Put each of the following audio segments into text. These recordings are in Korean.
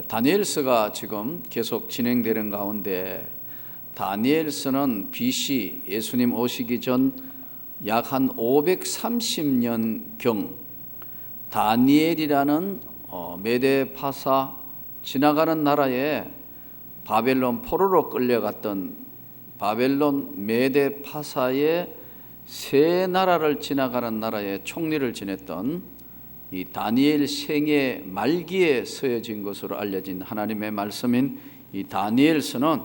다니엘서가 지금 계속 진행되는 가운데 다니엘서는 BC 예수님 오시기 전 약 한 530년경 다니엘이라는 메대 파사 지나가는 나라에 바벨론 포로로 끌려갔던 바벨론 메대 파사의 세 나라를 지나가는 나라의 총리를 지냈던 이 다니엘 생애 말기에 쓰여진 것으로 알려진 하나님의 말씀인 이 다니엘서는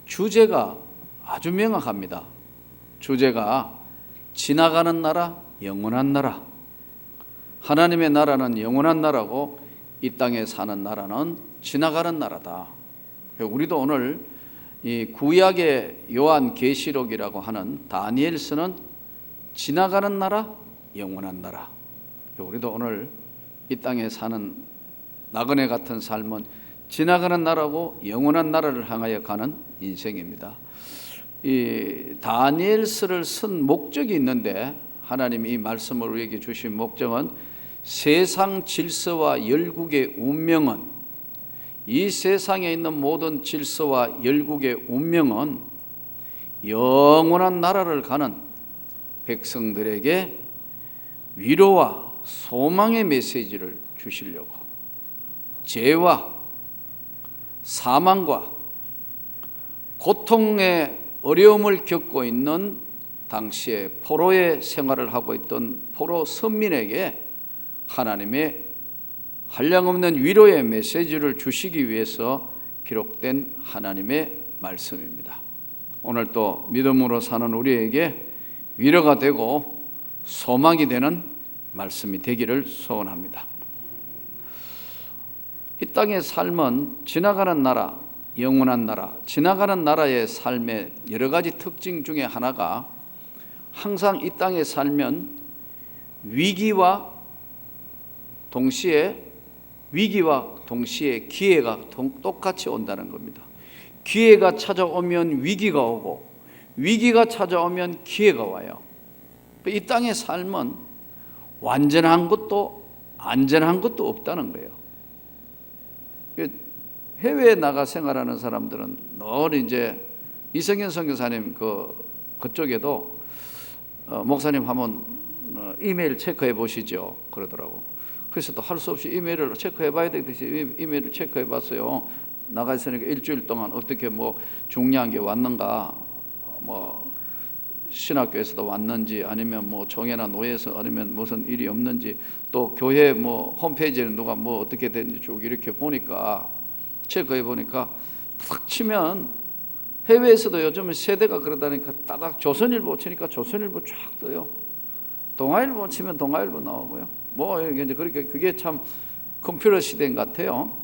주제가 아주 명확합니다. 주제가 지나가는 나라, 영원한 나라. 하나님의 나라는 영원한 나라고 이 땅에 사는 나라는 지나가는 나라다. 우리도 오늘 이 구약의 요한계시록이라고 하는 다니엘서는 지나가는 나라, 영원한 나라. 우리도 오늘 이 땅에 사는 나그네 같은 삶은 지나가는 나라고 영원한 나라를 향하여 가는 인생입니다. 이 다니엘서를 쓴 목적이 있는데 하나님이 이 말씀을 우리에게 주신 목적은 세상 질서와 열국의 운명은 이 세상에 있는 모든 질서와 열국의 운명은 영원한 나라를 가는 백성들에게 위로와 소망의 메시지를 주시려고 죄와 사망과 고통의 어려움을 겪고 있는 당시에 포로의 생활을 하고 있던 포로 선민에게 하나님의 한량없는 위로의 메시지를 주시기 위해서 기록된 하나님의 말씀입니다. 오늘 또 믿음으로 사는 우리에게 위로가 되고 소망이 되는 말씀이 되기를 소원합니다. 이 땅의 삶은 지나가는 나라, 영원한 나라, 지나가는 나라의 삶의 여러 가지 특징 중에 하나가 항상 이 땅에 살면 위기와 동시에 기회가 똑같이 온다는 겁니다. 기회가 찾아오면 위기가 오고 위기가 찾아오면 기회가 와요. 이 땅의 삶은 완전한 것도 안전한 것도 없다는 거예요. 해외에 나가 생활하는 사람들은 늘 이제 이성현 선교사님 그쪽에도 목사님 한번 이메일 체크해 보시죠 그러더라고. 그래서 또 할 수 없이 이메일을 체크해 봐야 되듯이 이메일을 체크해 봤어요. 나가 있으니까 일주일 동안 어떻게 뭐 중요한 게 왔는가, 뭐 신학교에서도 왔는지 아니면 뭐 종회나 노예에서 아니면 무슨 일이 없는지 또 교회 뭐 홈페이지에는 누가 뭐 어떻게 됐는지 쭉 이렇게 보니까 체크해 보니까 탁 치면 해외에서도 요즘은 세대가 그러다니까 따닥 조선일보 치니까 조선일보 쫙 떠요. 동아일보 치면 동아일보 나오고요. 뭐 이제 그렇게 그게 참 컴퓨터 시대인 것 같아요.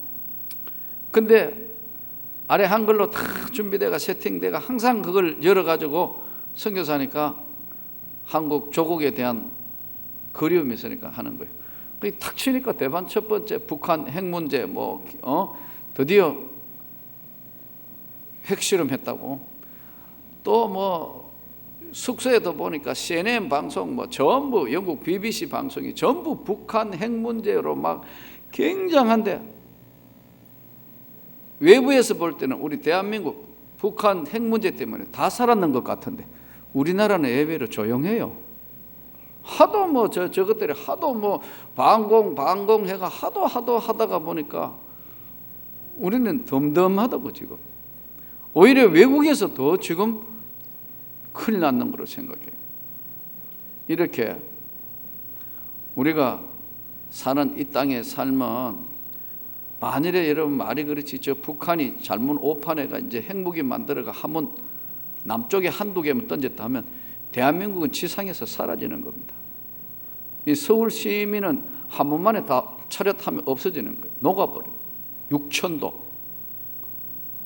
근데 아래 한글로 다 준비돼가 세팅돼가 항상 그걸 열어가지고 선교사니까 한국 조국에 대한 그리움이 있으니까 하는 거예요. 그게 탁 치니까 대반 첫 번째 북한 핵 문제 드디어 핵실험했다고. 또 뭐 숙소에도 보니까 CNN 방송 전부 영국 BBC 방송이 전부 북한 핵 문제로 막 굉장한데 외부에서 볼 때는 우리 대한민국 북한 핵 문제 때문에 다 살았는 것 같은데 우리나라는 예외로 조용해요. 하도 저것들이 하도 방공 해가 하도 하다가 보니까 우리는 덤덤하다고 지금. 오히려 외국에서 더 지금 큰일 났는 거로 생각해요. 이렇게 우리가 사는 이 땅의 삶은 만일에 여러분 말이 그렇지 저 북한이 잘못 오판해가 이제 핵무기 만들어가 하면 남쪽에 한두 개만 던졌다 하면 대한민국은 지상에서 사라지는 겁니다. 이 서울 시민은 한 번만에 다 차렷하면 없어지는 거예요. 녹아버려요. 6,000도.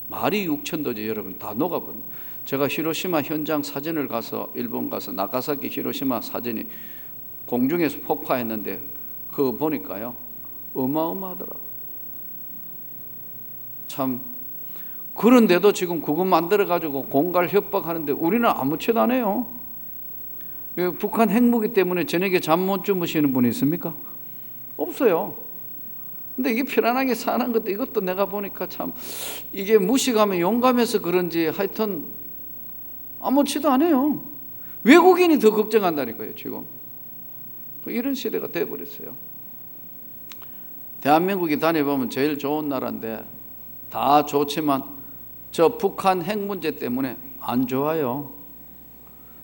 말이 6,000도지 여러분. 다 녹아버립니다. 제가 히로시마 현장 사진을 가서 일본 가서 나가사키 히로시마 사진이 공중에서 폭파했는데 그거 보니까요 어마어마하더라고요. 참 그런데도 지금 그거 만들어가지고 공갈 협박하는데 우리는 아무 짓 안 해요. 북한 핵무기 때문에 저녁에 잠 못 주무시는 분이 있습니까? 없어요. 근데 이게 편안하게 사는 것도 이것도 내가 보니까 참 이게 무식하면 용감해서 그런지 하여튼 아무렇지도 않아요. 외국인이 더 걱정한다니까요 지금. 이런 시대가 돼버렸어요. 대한민국이 다녀보면 제일 좋은 나라인데 다 좋지만 저 북한 핵 문제 때문에 안 좋아요.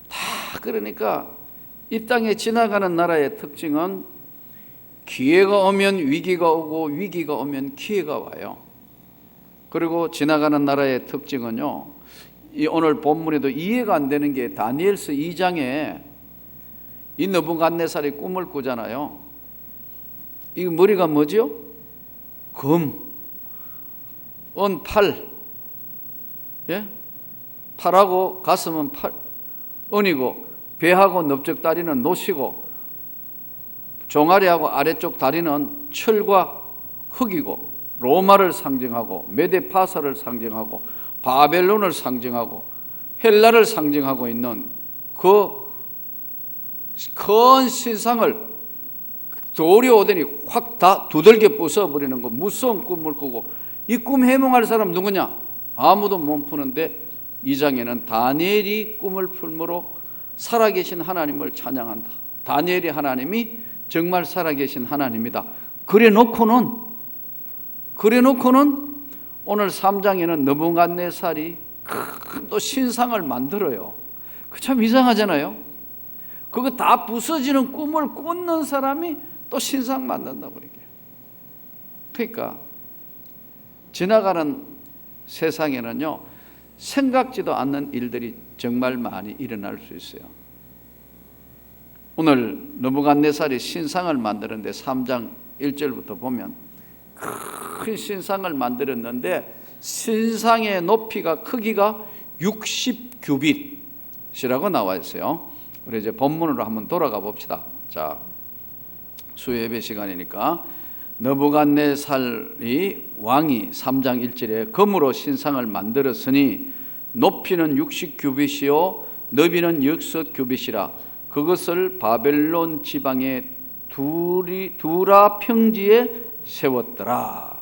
다 그러니까 이 땅에 지나가는 나라의 특징은 기회가 오면 위기가 오고 위기가 오면 기회가 와요. 그리고 지나가는 나라의 특징은요, 이 오늘 본문에도 이해가 안 되는 게 다니엘서 2장에 이 느부갓네살이 꿈을 꾸잖아요. 이 머리가 뭐지요? 금, 은 팔, 예? 팔하고 가슴은 은이고 배하고 넓적다리는 노시고 종아리하고 아래쪽 다리는 철과 흙이고 로마를 상징하고 메데파사를 상징하고 바벨론을 상징하고 헬라를 상징하고 있는 그 큰 신상을 돌이 오더니 확 다 두들겨 부숴버리는 거 무서운 꿈을 꾸고 이 꿈 해몽할 사람 누구냐? 아무도 못 푸는데 이 장에는 다니엘이 꿈을 풀므로 살아계신 하나님을 찬양한다. 다니엘이 하나님이 정말 살아계신 하나님이다. 그래 놓고는 오늘 3장에는 느부갓네살이 큰 또 신상을 만들어요. 그 참 이상하잖아요. 그거 다 부서지는 꿈을 꾼는 사람이 또 신상 만든다고 그러게. 그러니까 지나가는 세상에는요 생각지도 않는 일들이 정말 많이 일어날 수 있어요. 오늘 느부갓네살이 신상을 만드는데 3장 1절부터 보면 큰 신상을 만들었는데 신상의 높이가 크기가 60규빗이라고 나와 있어요. 우리 이제 본문으로 한번 돌아가 봅시다. 자, 수요예배 시간이니까 느부갓네살이 왕이 3장 1절에 금으로 신상을 만들었으니 높이는 60규빗이요 너비는 6규빗이라 그것을 바벨론 지방의 두라 평지에 세웠더라.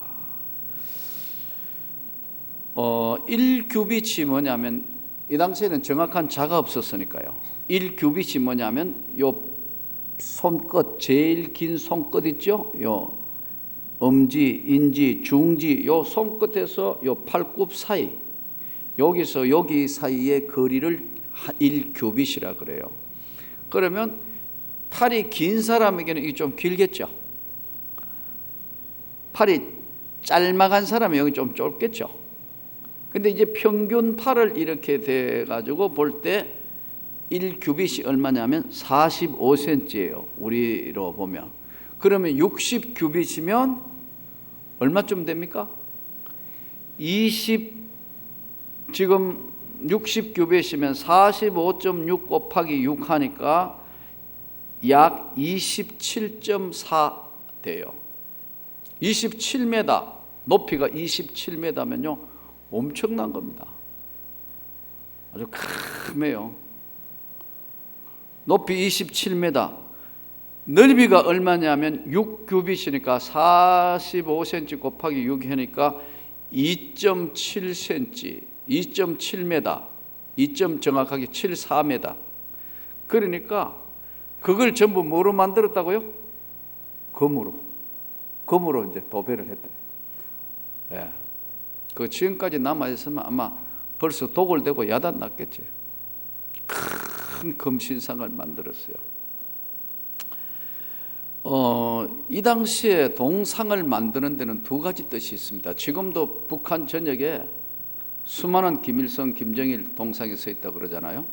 1규빗이 뭐냐면 이 당시에는 정확한 자가 없었으니까요. 1규빗이 뭐냐면 요 손끝 제일 긴 손끝 있죠? 요 엄지, 인지, 중지 요 손끝에서 요 팔굽 사이 여기서 여기 사이의 거리를 1규빗이라 그래요. 그러면 팔이 긴 사람에게는 이게 좀 길겠죠. 팔이 짤막한 사람은 여기 좀 좁겠죠. 근데 이제 평균 팔을 이렇게 돼 가지고 볼 때 1규빗이 얼마냐면 45cm예요. 우리로 보면. 그러면 60규빗이면 얼마쯤 됩니까? 지금 60규빗이면 45.6 곱하기 6 하니까 약 27.4 돼요. 27m, 높이가 27m면요 엄청난 겁니다. 아주 크매요. 높이 27m, 넓이가 얼마냐면 6규빗이니까 45cm 곱하기 6 하니까 2.7cm, 2.7m, 2점 정확하게 74m. 그러니까 그걸 전부 뭐로 만들었다고요? 금으로 이제 도배를 했대. 예. 그 지금까지 남아 있으면 아마 벌써 도굴되고 야단 났겠지. 큰 금신상을 만들었어요. 이 당시에 동상을 만드는 데는 두 가지 뜻이 있습니다. 지금도 북한 전역에 수많은 김일성, 김정일 동상이 서 있다고 그러잖아요.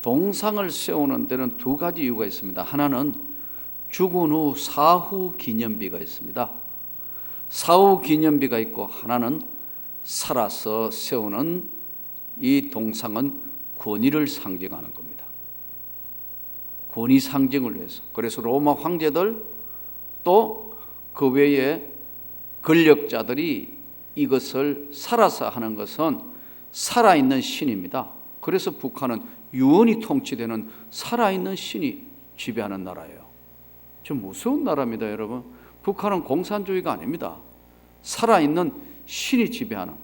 동상을 세우는 데는 두 가지 이유가 있습니다. 하나는 죽은 후 사후 기념비가 있습니다. 사후 기념비가 있고 하나는 살아서 세우는 이 동상은 권위를 상징하는 겁니다. 권위 상징을 위해서. 그래서 로마 황제들 또 그 외에 권력자들이 이것을 살아서 하는 것은 살아있는 신입니다. 그래서 북한은 유언이 통치되는 살아있는 신이 지배하는 나라예요. 좀 무서운 나라입니다, 여러분. 북한은 공산주의가 아닙니다. 살아있는 신이 지배하는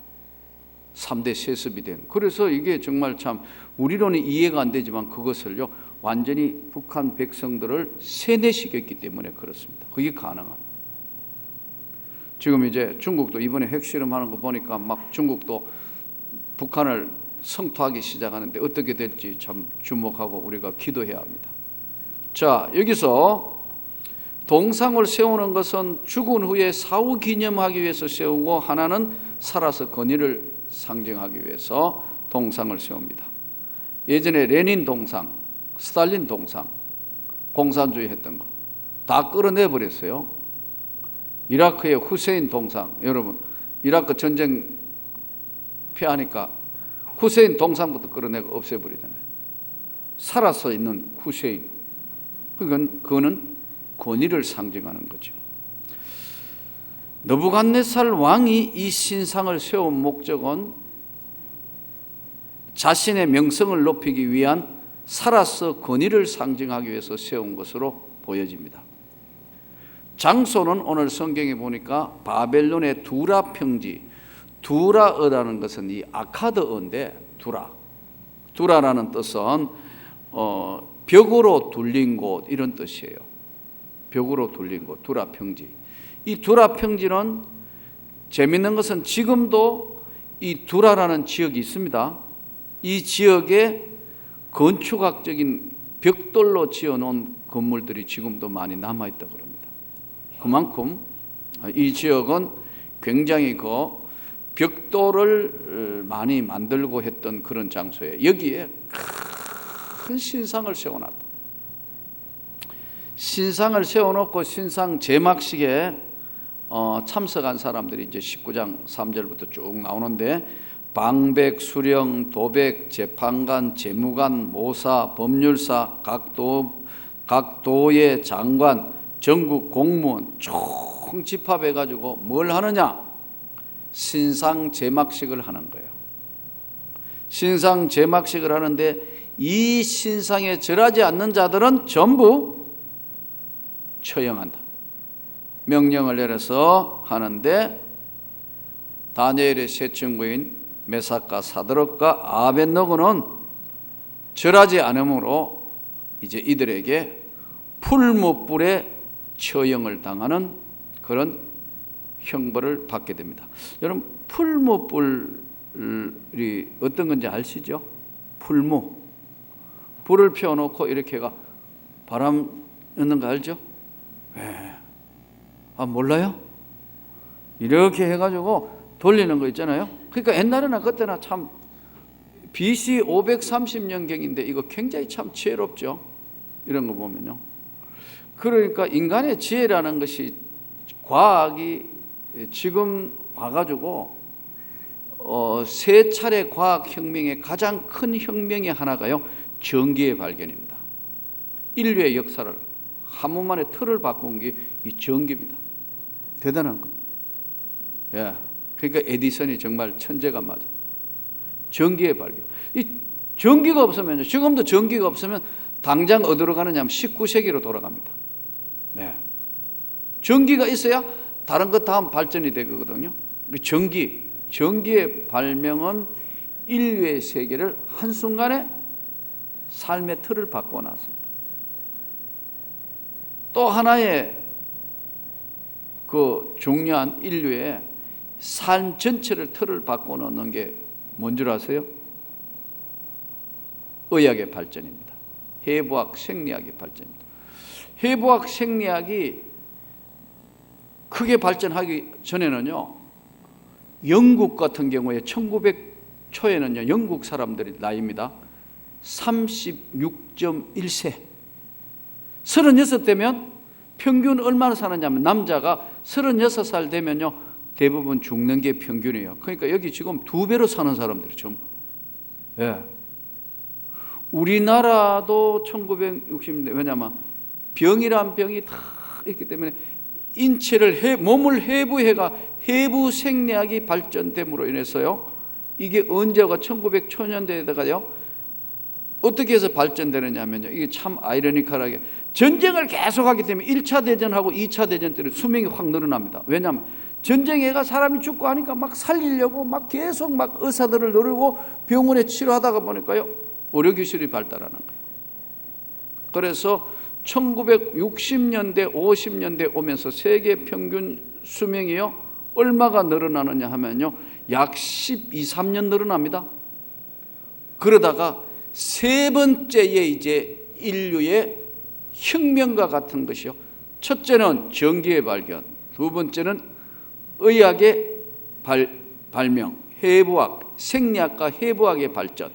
3대 세습이 된. 그래서 이게 정말 참 우리로는 이해가 안 되지만 그것을요 완전히 북한 백성들을 세뇌시켰기 때문에 그렇습니다. 그게 가능합니다. 지금 이제 중국도 이번에 핵실험하는 거 보니까 막 중국도 북한을 성토하기 시작하는데 어떻게 될지 참 주목하고 우리가 기도해야 합니다. 자, 여기서 동상을 세우는 것은 죽은 후에 사후 기념하기 위해서 세우고 하나는 살아서 권위를 상징하기 위해서 동상을 세웁니다. 예전에 레닌 동상, 스탈린 동상, 공산주의 했던 거 다 끌어내버렸어요. 이라크의 후세인 동상, 여러분 이라크 전쟁 패하니까 후세인 동상부터 끌어내고 없애버리잖아요. 살아서 있는 후세인, 그거는 권위를 상징하는 거죠. 느부갓네살 왕이 이 신상을 세운 목적은 자신의 명성을 높이기 위한 살아서 권위를 상징하기 위해서 세운 것으로 보여집니다. 장소는 오늘 성경에 보니까 바벨론의 두라 평지, 두라어라는 것은 이 아카드어인데 두라라는 뜻은 벽으로 둘린 곳 이런 뜻이에요. 벽으로 둘린 곳, 두라 평지. 이 두라 평지는 재밌는 것은 지금도 이 두라라는 지역이 있습니다. 이 지역에 건축학적인 벽돌로 지어놓은 건물들이 지금도 많이 남아있다고 합니다. 그만큼 이 지역은 굉장히 그 벽돌을 많이 만들고 했던 그런 장소예요. 여기에 큰 신상을 세워놨다. 신상을 세워놓고 신상 제막식에 참석한 사람들이 이제 19장 3절부터 쭉 나오는데 방백, 수령, 도백, 재판관, 재무관, 모사, 법률사, 각 도의 장관, 전국 공무원 총 집합해가지고 뭘 하느냐? 신상 제막식을 하는 거예요. 신상 제막식을 하는데 이 신상에 절하지 않는 자들은 전부 처형한다. 명령을 내려서 하는데 다니엘의 세 친구인 메삭과 사드락과 아벳느고는 절하지 않으므로 이제 이들에게 풀무불에 처형을 당하는 그런 형벌을 받게 됩니다. 여러분 풀무불이 어떤 건지 아시죠? 풀무, 불을 피워놓고 이렇게가 바람 넣는 거 알죠? 네. 아 몰라요? 이렇게 해가지고 돌리는 거 있잖아요. 그러니까 옛날에나 그때나 참 BC 530년경인데 이거 굉장히 참 지혜롭죠. 이런 거 보면요. 그러니까 인간의 지혜라는 것이 과학이 지금 와가지고 세 차례 과학혁명의 가장 큰 혁명의 하나가요 전기의 발견입니다. 인류의 역사를 한 번만에 틀을 바꾼 게 이 전기입니다. 대단한 겁니다. 예. 그러니까 에디슨이 정말 천재가 맞아. 전기의 발견. 이 전기가 없으면요, 지금도 전기가 없으면 당장 어디로 가느냐 하면 19세기로 돌아갑니다. 네. 전기가 있어야 다른 것 다음 발전이 되거든요. 전기의 발명은 인류의 세계를 한순간에 삶의 틀을 바꿔놨습니다. 또 하나의 그 중요한 인류의 삶 전체를 틀을 바꿔놓는 게 뭔 줄 아세요? 의학의 발전입니다. 해부학, 생리학의 발전입니다. 해부학, 생리학이 크게 발전하기 전에는요, 영국 같은 경우에 1900 초에는요, 영국 사람들의 나이입니다. 36.1세. 36되면 평균 얼마나 사느냐면 남자가 36살 되면요 대부분 죽는 게 평균이에요. 그러니까 여기 지금 2배로 사는 사람들이 전부. 예. 우리나라도 1960년대 왜냐면 병이란 병이 다 있기 때문에 인체를 몸을 해부해가 해부 생리학이 발전됨으로 인해서요. 이게 언제가 1900초년대에다가요. 어떻게 해서 발전되느냐면요. 이게 참 아이러니컬하게 전쟁을 계속하기 때문에 1차 대전하고 2차 대전 때는 수명이 확 늘어납니다. 왜냐하면 전쟁에가 사람이 죽고 하니까 막 살리려고 막 계속 막 의사들을 누르고 병원에 치료하다가 보니까요, 의료기술이 발달하는 거예요. 그래서 1960년대 50년대 오면서 세계 평균 수명이요 얼마가 늘어나느냐 하면요 약 12, 13년 늘어납니다. 그러다가 세 번째에 이제 인류의 혁명과 같은 것이요, 첫째는 전기의 발견, 두 번째는 의학의 발명, 해부학, 생리학과 해부학의 발전,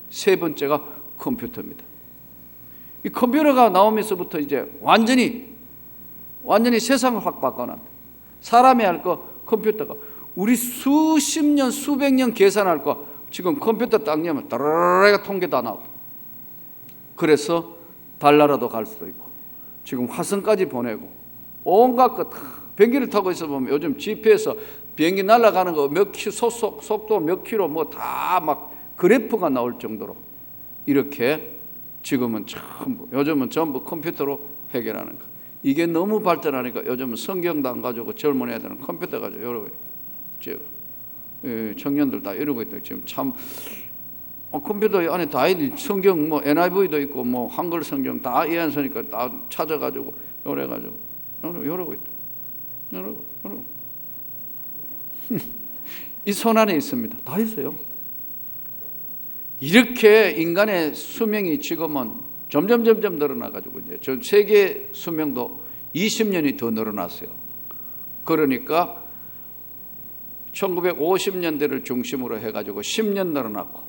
세 번째가 컴퓨터입니다. 이 컴퓨터가 나오면서부터 이제 완전히 세상을 확 바꿔놨다. 사람이 할 거 컴퓨터가, 우리 수십 년 수백 년 계산할 거 지금 컴퓨터 딱 열면 따라라라 통계 다 나오고, 그래서 달나라도 갈 수도 있고 지금 화성까지 보내고 온갖 것, 비행기를 타고 있어 보면 요즘 GPS 비행기 날아가는 거 몇 킬로 속도 몇 킬로 뭐 다 막 그래프가 나올 정도로 이렇게 지금은 요즘은 전부 컴퓨터로 해결하는 거. 이게 너무 발전하니까 요즘은 성경도 안 가지고 젊은 애들은 컴퓨터 가지고 이러고 있죠. 청년들 다 이러고 있다. 지금 참 컴퓨터 안에 다 성경 뭐 NIV도 있고 뭐 한글 성경 다 이해하니까 다 찾아가지고 요래가지고 이러고 있다. 이러고 이 손 안에 있습니다. 다 있어요. 이렇게 인간의 수명이 지금은 점점 늘어나가지고 이제 전 세계 수명도 20년이 더 늘어났어요. 그러니까 1950년대를 중심으로 해가지고 10년 늘어났고,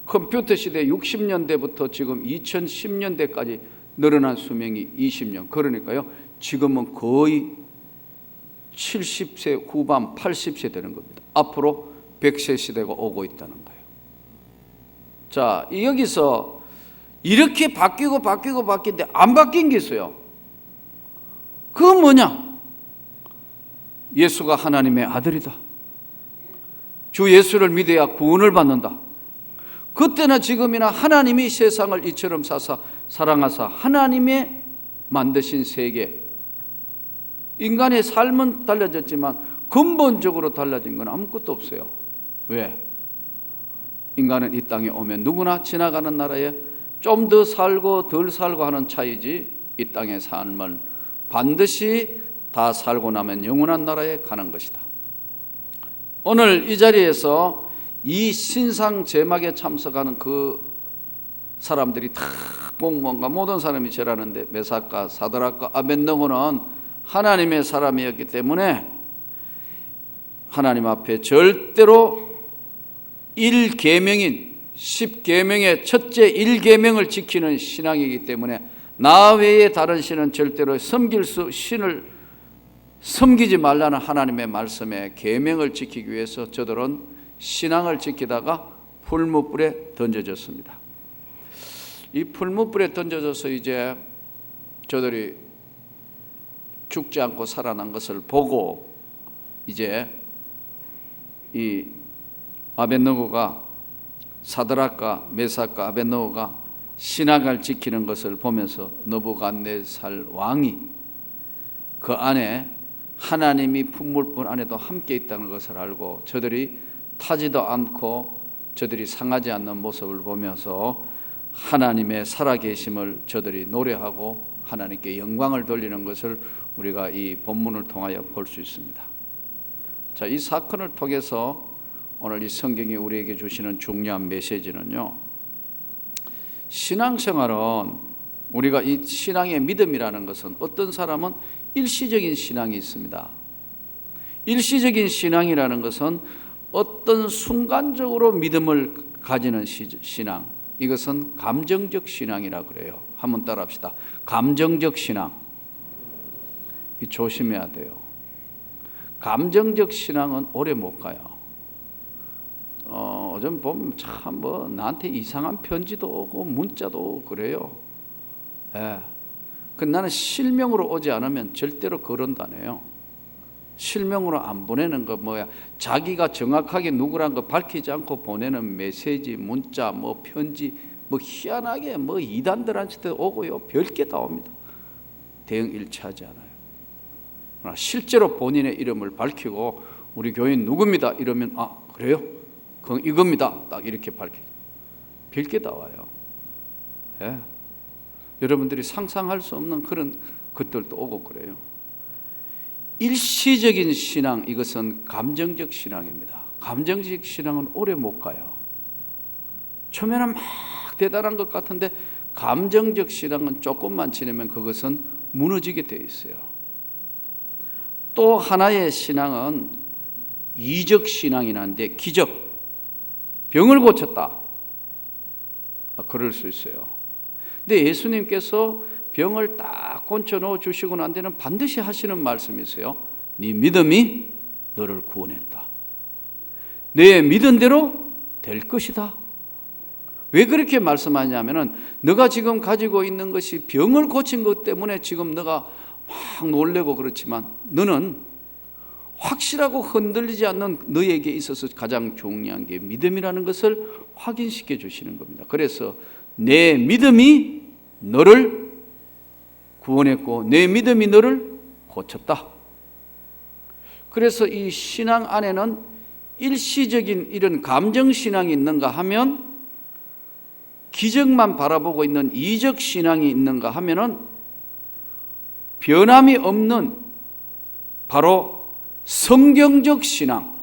컴퓨터 시대 60년대부터 지금 2010년대까지 늘어난 수명이 20년. 그러니까요, 지금은 거의 70세 후반 80세 되는 겁니다. 앞으로 100세 시대가 오고 있다는 거예요. 자, 여기서 이렇게 바뀌는데 안 바뀐 게 있어요. 그건 뭐냐? 예수가 하나님의 아들이다. 주 예수를 믿어야 구원을 받는다. 그때나 지금이나 하나님이 세상을 이처럼 사랑하사 하나님의 만드신 세계, 인간의 삶은 달라졌지만 근본적으로 달라진 건 아무것도 없어요. 왜? 인간은 이 땅에 오면 누구나 지나가는 나라에 좀 더 살고 덜 살고 하는 차이지, 이 땅의 삶은 반드시 다 살고 나면 영원한 나라에 가는 것이다. 오늘 이 자리에서 이 신상 제막에 참석하는 그 사람들이 다 공무원과 모든 사람이 절하는데, 메삭과 사드락과 아벳느고는 하나님의 사람이었기 때문에 하나님 앞에 절대로 1계명인 10계명의 첫째 1계명을 지키는 신앙이기 때문에 나 외에 다른 신은 절대로 신을 섬기지 말라는 하나님의 말씀에 계명을 지키기 위해서 저들은 신앙을 지키다가 풀무불에 던져졌습니다. 이 풀무불에 던져져서 이제 저들이 죽지 않고 살아난 것을 보고 이제 이 아벳느고가, 사드락과 메삭과 아벳느고가 신앙을 지키는 것을 보면서 느부갓네살 왕이 그 안에 하나님이 풀무불 안에도 함께 있다는 것을 알고 저들이 타지도 않고 저들이 상하지 않는 모습을 보면서 하나님의 살아계심을 저들이 노래하고 하나님께 영광을 돌리는 것을 우리가 이 본문을 통하여 볼 수 있습니다. 자, 이 사건을 통해서 오늘 이 성경이 우리에게 주시는 중요한 메시지는요, 신앙생활은, 우리가 이 신앙의 믿음이라는 것은 어떤 사람은 일시적인 신앙이 있습니다. 일시적인 신앙이라는 것은 어떤 순간적으로 믿음을 가지는 신앙, 이것은 감정적 신앙이라 그래요. 한번 따라합시다. 감정적 신앙. 조심해야 돼요. 감정적 신앙은 오래 못 가요. 요즘 보면 참 나한테 이상한 편지도 오고 문자도 오고 그래요. 예. 그 나는 실명으로 오지 않으면 절대로 거론다네요. 실명으로 안 보내는 거 뭐야? 자기가 정확하게 누구란 거 밝히지 않고 보내는 메시지, 문자, 뭐 편지, 뭐 희한하게 뭐 이단들한테 오고요, 별게 다 옵니다. 대응 일치하지 않아요. 그러나 실제로 본인의 이름을 밝히고 우리 교인 누굽니다 이러면 아 그래요? 그럼 이겁니다. 딱 이렇게 밝히죠. 별게 다 와요. 예. 여러분들이 상상할 수 없는 그런 것들도 오고 그래요. 일시적인 신앙, 이것은 감정적 신앙입니다. 감정적 신앙은 오래 못 가요. 처음에는 막 대단한 것 같은데 감정적 신앙은 조금만 지나면 그것은 무너지게 되어 있어요. 또 하나의 신앙은 이적 신앙이라는데, 기적, 병을 고쳤다, 그럴 수 있어요. 근데 예수님께서 병을 딱 고쳐 넣어 주시고 난 뒤에는 반드시 하시는 말씀이 있어요. 네 믿음이 너를 구원했다. 내 믿은 대로 될 것이다. 왜 그렇게 말씀하냐면은 너가 지금 가지고 있는 것이 병을 고친 것 때문에 지금 너가 막 놀래고 그렇지만 너는 확실하고 흔들리지 않는 너에게 있어서 가장 중요한 게 믿음이라는 것을 확인시켜 주시는 겁니다. 그래서 내 믿음이 너를 구원했고 내 믿음이 너를 고쳤다. 그래서 이 신앙 안에는 일시적인 이런 감정신앙이 있는가 하면, 기적만 바라보고 있는 이적 신앙이 있는가 하면은 변함이 없는 바로 성경적 신앙,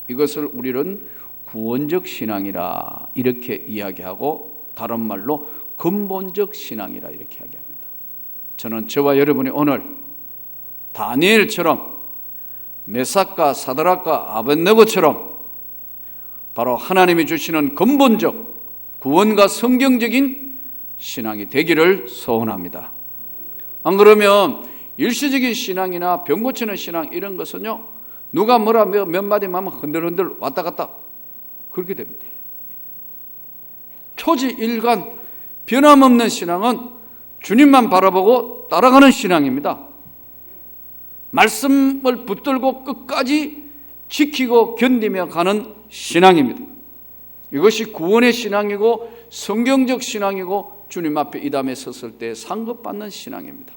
이것을 우리는 구원적 신앙이라 이렇게 이야기하고, 다른 말로 근본적 신앙이라 이렇게 이야기합니다. 저는 저와 여러분이 오늘 다니엘처럼, 메삭과 사드락과 아벳네고처럼 바로 하나님이 주시는 근본적 구원과 성경적인 신앙이 되기를 소원합니다. 안 그러면 일시적인 신앙이나 병 고치는 신앙 이런 것은요, 누가 뭐라 몇 마디만 하면 흔들흔들 왔다 갔다 그렇게 됩니다. 초지일관 변함없는 신앙은 주님만 바라보고 따라가는 신앙입니다. 말씀을 붙들고 끝까지 지키고 견디며 가는 신앙입니다. 이것이 구원의 신앙이고 성경적 신앙이고 주님 앞에 이 다음에 섰을 때 상급받는 신앙입니다.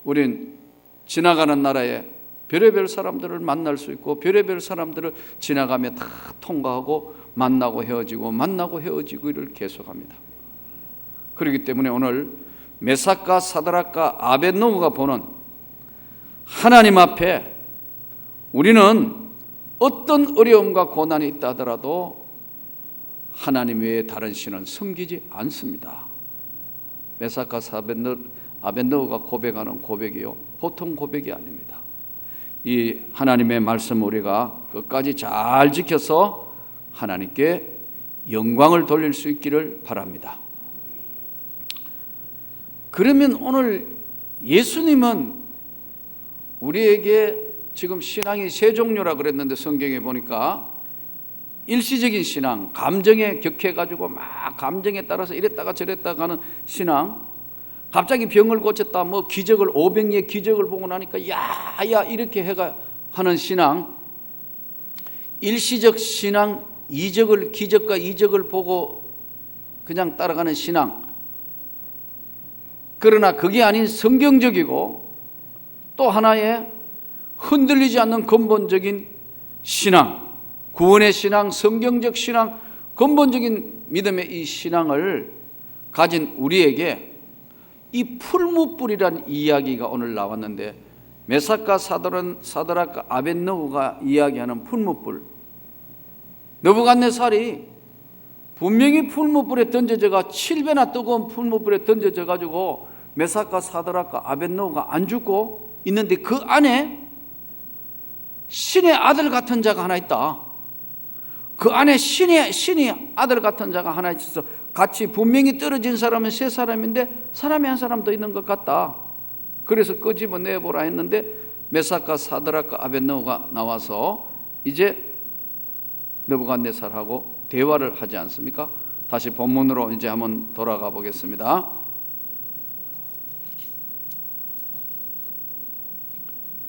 우린 지나가는 나라에 별의별 사람들을 만날 수 있고 별의별 사람들을 지나가며 다 통과하고 만나고 헤어지고 만나고 헤어지고 이를 계속합니다. 그렇기 때문에 오늘 메삭과 사드락과 아벳노고가 보는 하나님 앞에 우리는 어떤 어려움과 고난이 있다 하더라도 하나님 외에 다른 신은 섬기지 않습니다. 메삭과 아벳노고가 고백하는 고백이요, 보통 고백이 아닙니다. 이 하나님의 말씀 우리가 끝까지 잘 지켜서 하나님께 영광을 돌릴 수 있기를 바랍니다. 그러면 오늘 예수님은 우리에게 지금 신앙이 세 종류라 그랬는데, 성경에 보니까 일시적인 신앙, 감정에 격해가지고 막 감정에 따라서 이랬다가 저랬다가 하는 신앙, 갑자기 병을 고쳤다, 뭐 기적을 500의 기적을 보고 나니까 야야 이렇게 해가 하는 신앙, 일시적 신앙, 기적과 이적을 보고 그냥 따라가는 신앙. 그러나 그게 아닌 성경적이고 또 하나의 흔들리지 않는 근본적인 신앙, 구원의 신앙, 성경적 신앙, 근본적인 믿음의 이 신앙을 가진 우리에게 이 풀무불이라는 이야기가 오늘 나왔는데, 메삭과 사드락과 아벳노고가 이야기하는 풀무불, 느부갓네살이 분명히 풀무불에 던져져가 7배나 뜨거운 풀무불에 던져져 가지고 메삭과 사드락과 아벳노고가 안 죽고 있는데, 그 안에 신의 아들 같은 자가 하나 있다. 그 안에 신의 아들 같은 자가 하나 있어서 같이 분명히 떨어진 사람은 세 사람인데 사람이 한 사람 더 있는 것 같다. 그래서 끄집어내보라 했는데 메삭과 사드락과 아벳노고가 나와서 이제 느부갓네살하고 대화를 하지 않습니까? 다시 본문으로 이제 한번 돌아가 보겠습니다.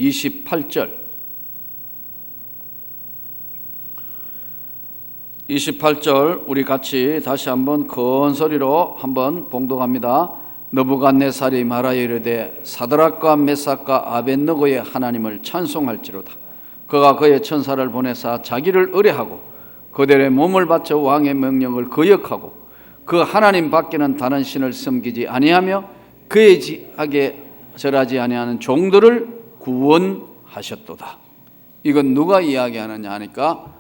28절. 28절 우리 같이 다시 한번 큰 소리로 한번 봉독합니다. 느부갓네살이 말하여 이르되 사드락과 메삭과 아벳느고의 하나님을 찬송할지로다. 그가 그의 천사를 보내사 자기를 의뢰하고 그들의 몸을 바쳐 왕의 명령을 거역하고 그 하나님 밖에는 다른 신을 섬기지 아니하며 그의 지하게 절하지 아니하는 종들을 구원하셨도다. 이건 누가 이야기하느냐 하니까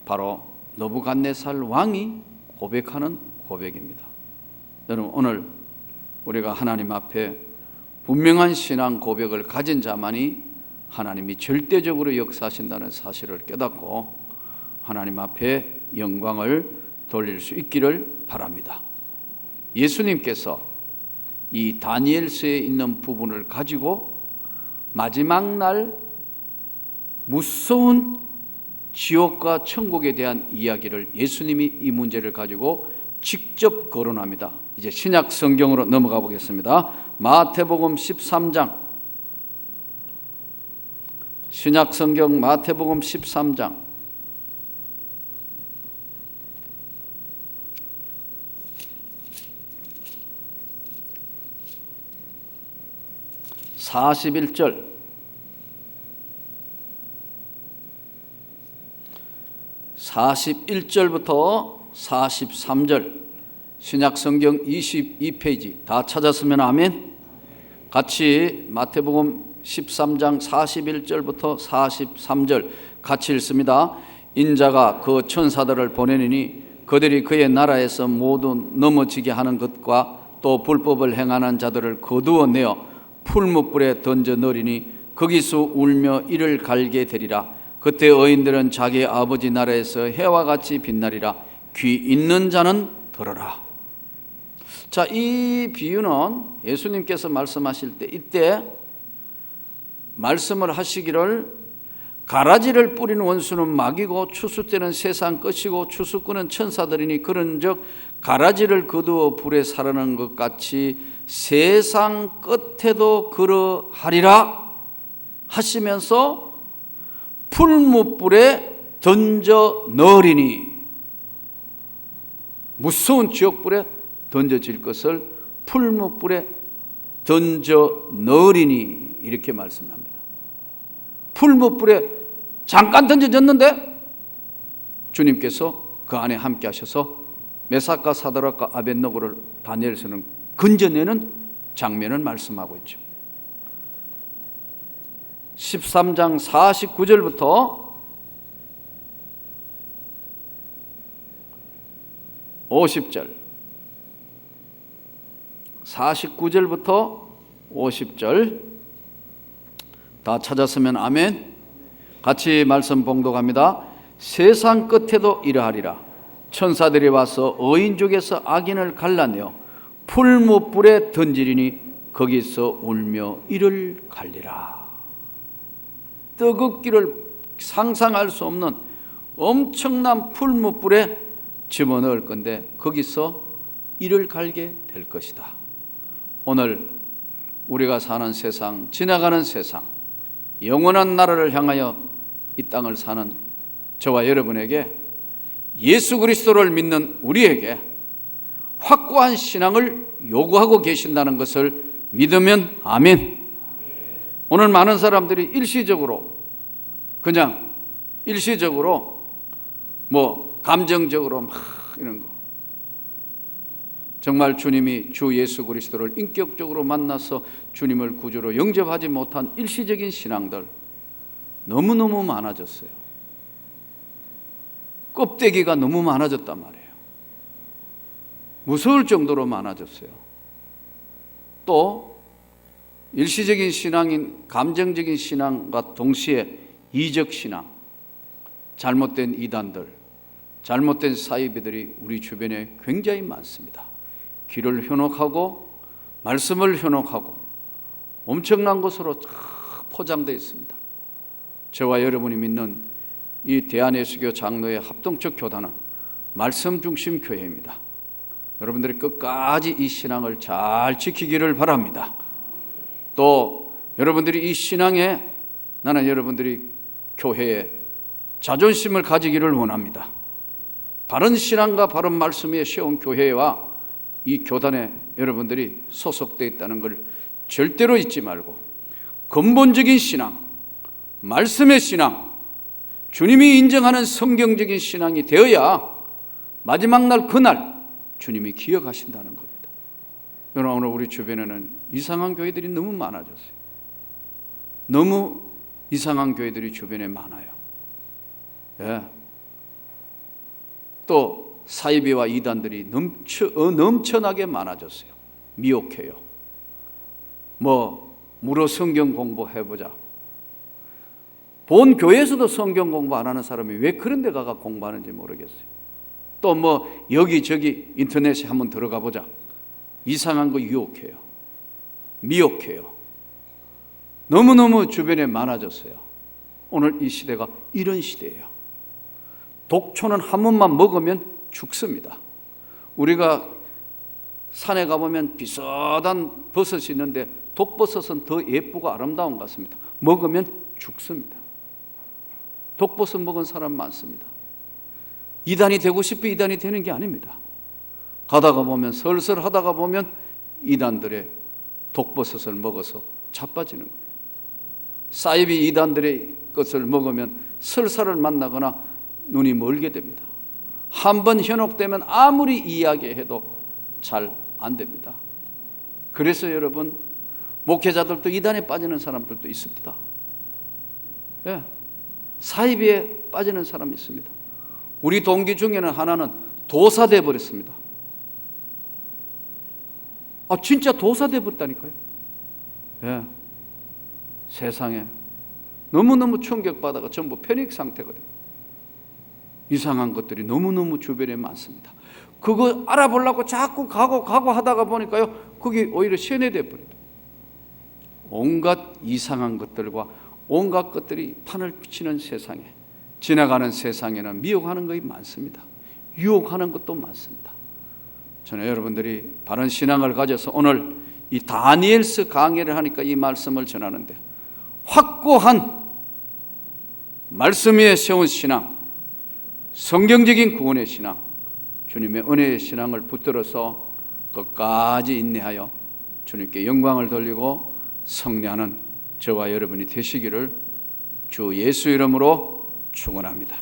바로 느부갓네살 왕이 고백하는 고백입니다. 여러분, 오늘 우리가 하나님 앞에 분명한 신앙 고백을 가진 자만이 하나님이 절대적으로 역사하신다는 사실을 깨닫고 하나님 앞에 영광을 돌릴 수 있기를 바랍니다. 예수님께서 이 다니엘서에 있는 부분을 가지고 마지막 날 무서운 지옥과 천국에 대한 이야기를 예수님이 이 문제를 가지고 직접 거론합니다. 이제 신약 성경으로 넘어가 보겠습니다. 마태복음 13장, 신약 성경 마태복음 13장 41절 41절부터 43절 신약성경 22페이지 다 찾았으면 아멘. 같이 마태복음 13장 41절부터 43절 같이 읽습니다. 인자가 그 천사들을 보내니 그들이 그의 나라에서 모두 넘어지게 하는 것과 또 불법을 행하는 자들을 거두어내어 풀무불에 던져 넣으리니 거기서 울며 이를 갈게 되리라. 그때 의인들은 자기 아버지 나라에서 해와 같이 빛나리라. 귀 있는 자는 들어라. 자, 이 비유는 예수님께서 말씀하실 때 이때 말씀을 하시기를 가라지를 뿌린 원수는 마귀고 추수 때는 세상 끝이고 추수꾼은 천사들이니 그런즉 가라지를 거두어 불에 사르는 것 같이 세상 끝에도 그러하리라 하시면서 풀무불에 던져 넣으리니 무서운 지옥불에 던져질 것을 풀무불에 던져 넣으리니 이렇게 말씀합니다. 풀무불에 잠깐 던져졌는데 주님께서 그 안에 함께 하셔서 메삭과 사드락과 아벳느고를 다니엘서는 건져내는 장면을 말씀하고 있죠. 13장 49절부터 50절 49절부터 50절 다 찾았으면 아멘. 같이 말씀 봉독합니다. 세상 끝에도 이러하리라. 천사들이 와서 의인 중에서 악인을 갈라내어 풀무불에 던지리니 거기서 울며 이를 갈리라. 뜨겁기를 상상할 수 없는 엄청난 풀무불에 집어넣을 건데 거기서 이를 갈게 될 것이다. 오늘 우리가 사는 세상, 지나가는 세상, 영원한 나라를 향하여 이 땅을 사는 저와 여러분에게 예수 그리스도를 믿는 우리에게 확고한 신앙을 요구하고 계신다는 것을 믿으면 아멘. 오늘 많은 사람들이 일시적으로 그냥 일시적으로 감정적으로 막 이런 거 정말 주님이 주 예수 그리스도를 인격적으로 만나서 주님을 구주로 영접하지 못한 일시적인 신앙들 너무너무 많아졌어요. 껍데기가 너무 많아졌단 말이에요. 무서울 정도로 많아졌어요. 또 일시적인 신앙인 감정적인 신앙과 동시에 이적 신앙, 잘못된 이단들, 잘못된 사이비들이 우리 주변에 굉장히 많습니다. 길을 현혹하고 말씀을 현혹하고 엄청난 것으로 포장되어 있습니다. 저와 여러분이 믿는 이 대한예수교 장로의 합동적 교단은 말씀 중심 교회입니다. 여러분들이 끝까지 이 신앙을 잘 지키기를 바랍니다. 또 여러분들이 이 신앙에 나는 여러분들이 교회에 자존심을 가지기를 원합니다. 바른 신앙과 바른 말씀 위에 세운 교회와 이 교단에 여러분들이 소속되어 있다는 걸 절대로 잊지 말고, 근본적인 신앙, 말씀의 신앙, 주님이 인정하는 성경적인 신앙이 되어야 마지막 날 그날 주님이 기억하신다는 겁니다. 여러분, 오늘 우리 주변에는 이상한 교회들이 너무 많아졌어요. 너무 이상한 교회들이 주변에 많아요. 예. 또 사이비와 이단들이 넘쳐나게 많아졌어요. 미혹해요. 무료 성경 공부해보자. 본 교회에서도 성경 공부 안 하는 사람이 왜 그런 데 가서 공부하는지 모르겠어요. 또 여기저기 인터넷에 한번 들어가 보자. 이상한 거 유혹해요. 미혹해요. 너무너무 주변에 많아졌어요. 오늘 이 시대가 이런 시대예요. 독초는 한 번만 먹으면 죽습니다. 우리가 산에 가보면 비슷한 버섯이 있는데 독버섯은 더 예쁘고 아름다운 것 같습니다. 먹으면 죽습니다. 독버섯 먹은 사람 많습니다. 이단이 되고 싶어 이단이 되는 게 아닙니다. 가다가 보면, 설설 하다가 보면 이단들의 독버섯을 먹어서 자빠지는 겁니다. 사이비 이단들의 것을 먹으면 설사를 만나거나 눈이 멀게 됩니다. 한번 현혹되면 아무리 이야기해도 잘 안 됩니다. 그래서 여러분, 목회자들도 이단에 빠지는 사람들도 있습니다. 예, 사이비에 빠지는 사람이 있습니다. 우리 동기 중에는 하나는 도사돼 버렸습니다. 진짜 도사돼 버렸다니까요. 예, 세상에 너무너무 충격받아가 전부 패닉 상태거든요. 이상한 것들이 너무너무 주변에 많습니다. 그거 알아보려고 자꾸 가고 하다가 보니까요, 그게 오히려 세뇌돼 버려요. 온갖 이상한 것들과 온갖 것들이 판을 비치는 세상에, 지나가는 세상에는 미혹하는 것이 많습니다. 유혹하는 것도 많습니다. 저는 여러분들이 바른 신앙을 가져서 오늘 이 다니엘서 강의를 하니까 이 말씀을 전하는데, 확고한 말씀 위에 세운 신앙, 성경적인 구원의 신앙, 주님의 은혜의 신앙을 붙들어서 끝까지 인내하여 주님께 영광을 돌리고 승리하는 저와 여러분이 되시기를 주 예수 이름으로 축원합니다.